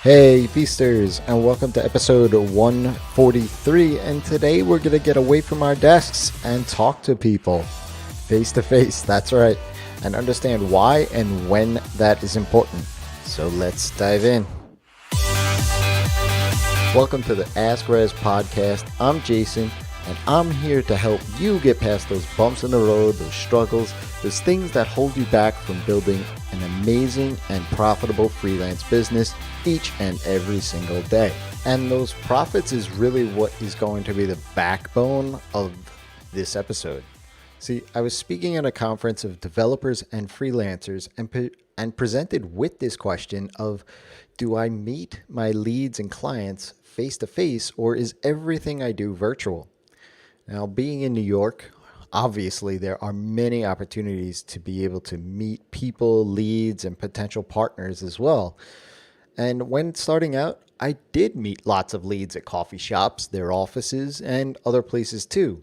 Hey feasters, and welcome to episode 143. And today we're going to get away from our desks and talk to people face to face. That's right. And understand why and when that is important. So let's dive in. Welcome to the Ask Rezzz podcast. I'm Jason, and I'm here to help you get past those bumps in the road, those struggles, those things that hold you back from building an amazing and profitable freelance business each and every single day. And those profits is really what is going to be the backbone of this episode. See, I was speaking at a conference of developers and freelancers and presented with this question of, do I meet my leads and clients face to face, or is everything I do virtual? Now, being in New York, obviously there are many opportunities to be able to meet people, leads, and potential partners as well. And when starting out, I did meet lots of leads at coffee shops, their offices, and other places too.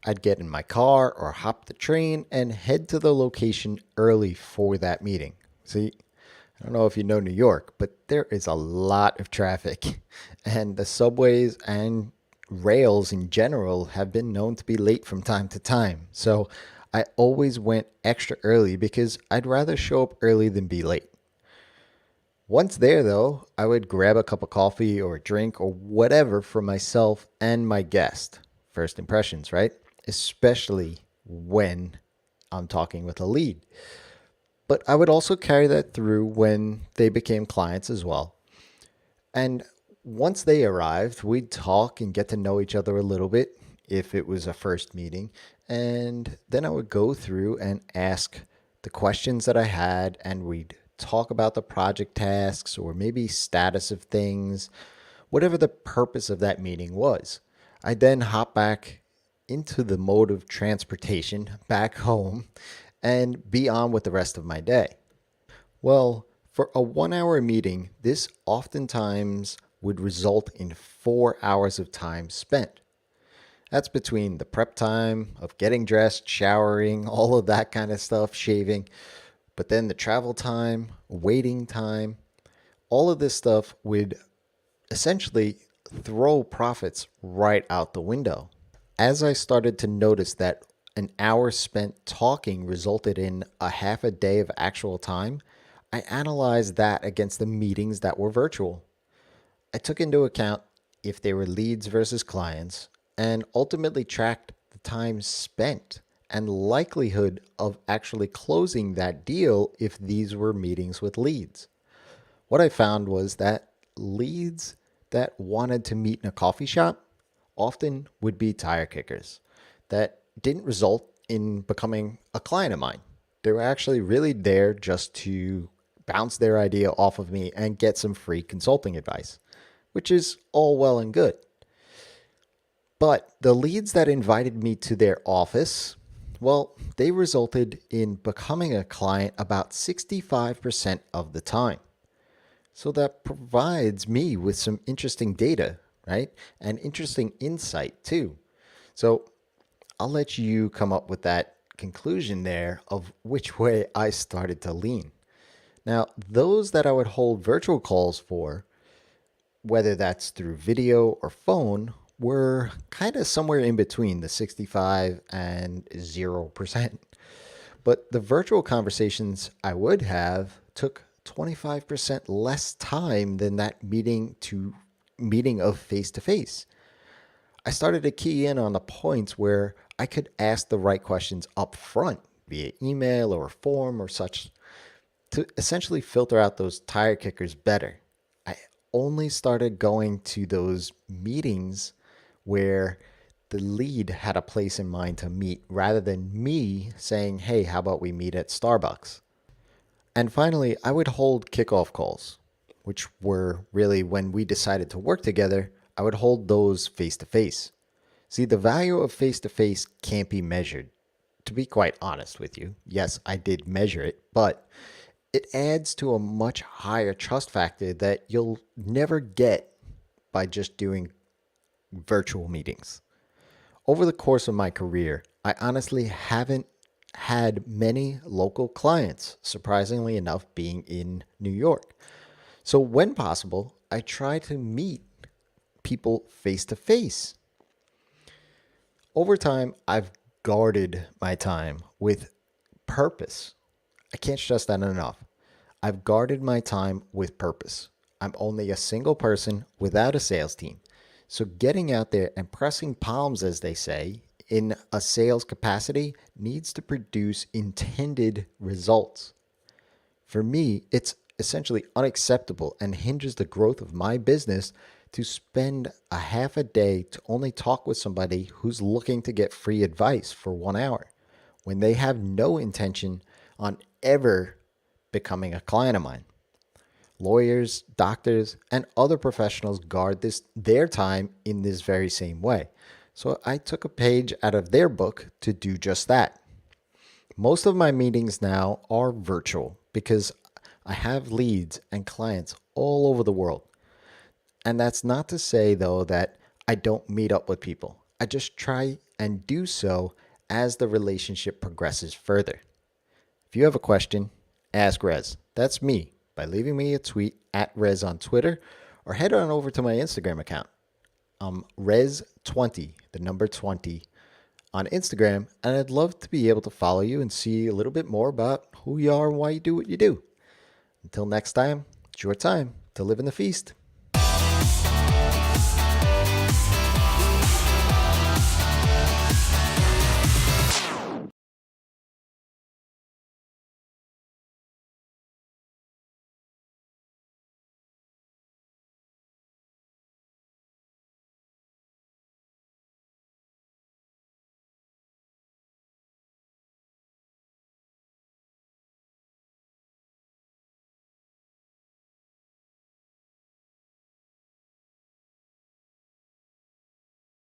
I'd get in my car or hop the train and head to the location early for that meeting. See, I don't know if you know New York, but there is a lot of traffic, and the subways and rails in general have been known to be late from time to time. So I always went extra early because I'd rather show up early than be late. Once there, though, I would grab a cup of coffee or a drink or whatever for myself and my guest. First impressions, right? Especially when I'm talking with a lead. But I would also carry that through when they became clients as well. And once they arrived, we'd talk and get to know each other a little bit if it was a first meeting. And then I would go through and ask the questions that I had, and we'd talk about the project tasks or maybe status of things, whatever the purpose of that meeting was. I'd then hop back into the mode of transportation back home and be on with the rest of my day. Well, for a 1 hour meeting, this oftentimes would result in 4 hours of time spent. That's between the prep time of getting dressed, showering, all of that kind of stuff, shaving, but then the travel time, waiting time, all of this stuff would essentially throw profits right out the window. As I started to notice that an hour spent talking resulted in a half a day of actual time, I analyzed that against the meetings that were virtual. I took into account if they were leads versus clients and ultimately tracked the time spent and likelihood of actually closing that deal if these were meetings with leads. What I found was that leads that wanted to meet in a coffee shop often would be tire kickers that didn't result in becoming a client of mine. They were actually really there just to bounce their idea off of me and get some free consulting advice, which is all well and good. But the leads that invited me to their office, well, they resulted in becoming a client about 65% of the time. So that provides me with some interesting data, right? And interesting insight too. So I'll let you come up with that conclusion there of which way I started to lean. Now, those that I would hold virtual calls for, whether that's through video or phone, were kind of somewhere in between the 65 and 0%. But the virtual conversations I would have took 25% less time than that meeting of face to face. I started to key in on the points where I could ask the right questions up front via email or form or such to essentially filter out those tire kickers better. I only started going to those meetings where the lead had a place in mind to meet rather than me saying, hey, how about we meet at Starbucks? And finally, I would hold kickoff calls, which were really when we decided to work together. I would hold those face to face. See, the value of face to face can't be measured. To be quite honest with you, yes, I did measure it, but it adds to a much higher trust factor that you'll never get by just doing virtual meetings. Over the course of my career, I honestly haven't had many local clients, surprisingly enough, being in New York. So when possible, I try to meet people face to face. Over time, I've guarded my time with purpose. I can't stress that enough. I've guarded my time with purpose. I'm only a single person without a sales team. So getting out there and pressing palms, as they say, in a sales capacity needs to produce intended results. For me, it's essentially unacceptable and hinders the growth of my business to spend a half a day to only talk with somebody who's looking to get free advice for 1 hour when they have no intention on ever becoming a client of mine. Lawyers, doctors, and other professionals guard their time in this very same way. So I took a page out of their book to do just that. Most of my meetings now are virtual because I have leads and clients all over the world. And that's not to say, though, that I don't meet up with people. I just try and do so as the relationship progresses further. If you have a question, ask Rezzz. That's me, by leaving me a tweet at Rezzz on Twitter, or head on over to my Instagram account. Rezzz20, the number 20, on Instagram, and I'd love to be able to follow you and see a little bit more about who you are and why you do what you do. Until next time, it's your time to live in the feast.